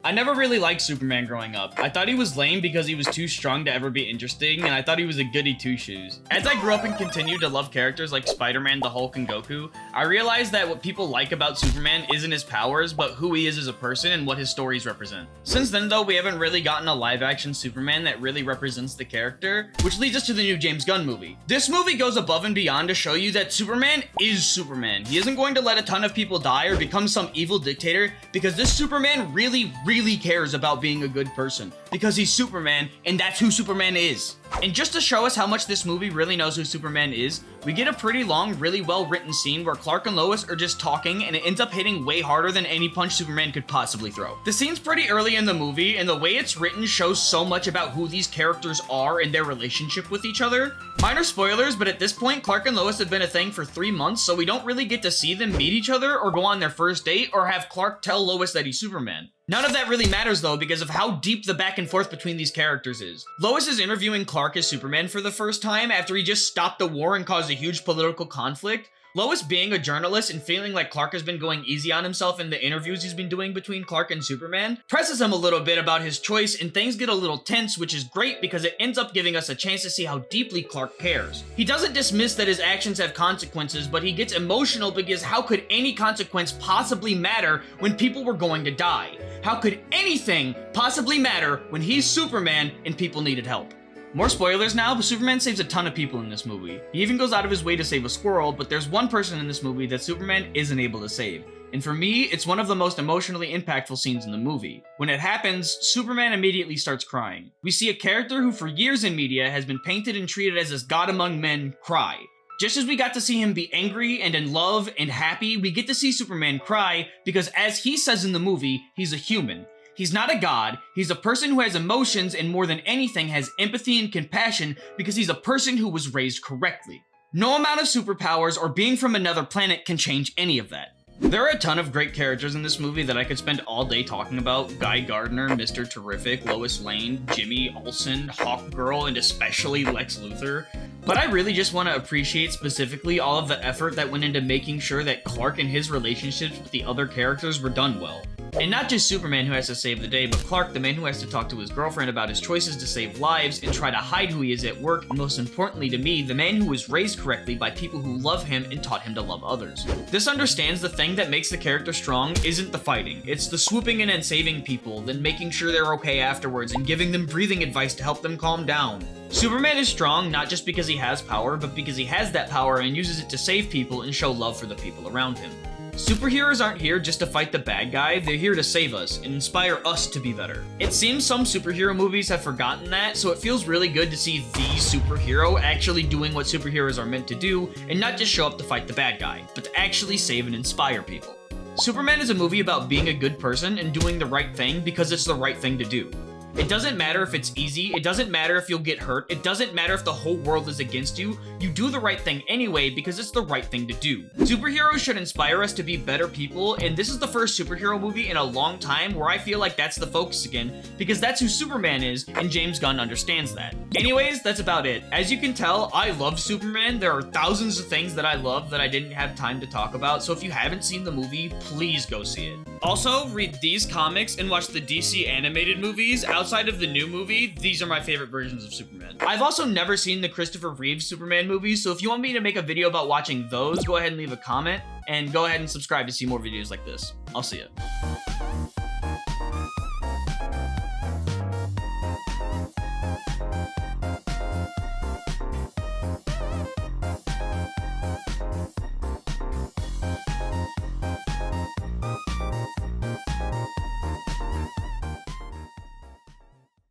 I never really liked Superman growing up. I thought he was lame because he was too strong to ever be interesting, and I thought he was a goody two-shoes. As I grew up and continued to love characters like Spider-Man, the Hulk, and Goku, I realized that what people like about Superman isn't his powers, but who he is as a person and what his stories represent. Since then, though, we haven't really gotten a live-action Superman that really represents the character, which leads us to the new James Gunn movie. This movie goes above and beyond to show you that Superman is Superman. He isn't going to let a ton of people die or become some evil dictator, because this Superman really cares about being a good person, because he's Superman, and that's who Superman is. And just to show us how much this movie really knows who Superman is, we get a pretty long, really well-written scene where Clark and Lois are just talking, and it ends up hitting way harder than any punch Superman could possibly throw. The scene's pretty early in the movie, and the way it's written shows so much about who these characters are and their relationship with each other. Minor spoilers, but at this point, Clark and Lois have been a thing for 3 months, so we don't really get to see them meet each other or go on their first date or have Clark tell Lois that he's Superman. None of that really matters though because of how deep the back and forth between these characters is. Lois is interviewing Clark as Superman for the first time after he just stopped the war and caused a huge political conflict. Lois, being a journalist and feeling like Clark has been going easy on himself in the interviews he's been doing between Clark and Superman, presses him a little bit about his choice, and things get a little tense, which is great because it ends up giving us a chance to see how deeply Clark cares. He doesn't dismiss that his actions have consequences, but he gets emotional because how could any consequence possibly matter when people were going to die? How could anything possibly matter when he's Superman and people needed help? More spoilers now, but Superman saves a ton of people in this movie. He even goes out of his way to save a squirrel, but there's one person in this movie that Superman isn't able to save. And for me, it's one of the most emotionally impactful scenes in the movie. When it happens, Superman immediately starts crying. We see a character who for years in media has been painted and treated as this god among men cry. Just as we got to see him be angry and in love and happy, we get to see Superman cry because, as he says in the movie, he's a human. He's not a god, he's a person who has emotions and more than anything has empathy and compassion because he's a person who was raised correctly. No amount of superpowers or being from another planet can change any of that. There are a ton of great characters in this movie that I could spend all day talking about. Guy Gardner, Mr. Terrific, Lois Lane, Jimmy Olsen, Hawkgirl, and especially Lex Luthor. But I really just want to appreciate specifically all of the effort that went into making sure that Clark and his relationships with the other characters were done well. And not just Superman who has to save the day, but Clark, the man who has to talk to his girlfriend about his choices to save lives and try to hide who he is at work, and most importantly to me, the man who was raised correctly by people who love him and taught him to love others. This understands the thing that makes the character strong isn't the fighting, it's the swooping in and saving people, then making sure they're okay afterwards and giving them breathing advice to help them calm down. Superman is strong not just because he has power, but because he has that power and uses it to save people and show love for the people around him. Superheroes aren't here just to fight the bad guy, they're here to save us and inspire us to be better. It seems some superhero movies have forgotten that, so it feels really good to see the superhero actually doing what superheroes are meant to do and not just show up to fight the bad guy, but to actually save and inspire people. Superman is a movie about being a good person and doing the right thing because it's the right thing to do. It doesn't matter if it's easy, it doesn't matter if you'll get hurt, it doesn't matter if the whole world is against you, you do the right thing anyway because it's the right thing to do. Superheroes should inspire us to be better people, and this is the first superhero movie in a long time where I feel like that's the focus again, because that's who Superman is, and James Gunn understands that. Anyways, that's about it. As you can tell, I love Superman. There are thousands of things that I love that I didn't have time to talk about, so if you haven't seen the movie, please go see it. Also, read these comics and watch the DC animated movies. Outside of the new movie, these are my favorite versions of Superman. I've also never seen the Christopher Reeve Superman movies, so if you want me to make a video about watching those, go ahead and leave a comment, and go ahead and subscribe to see more videos like this. I'll see ya.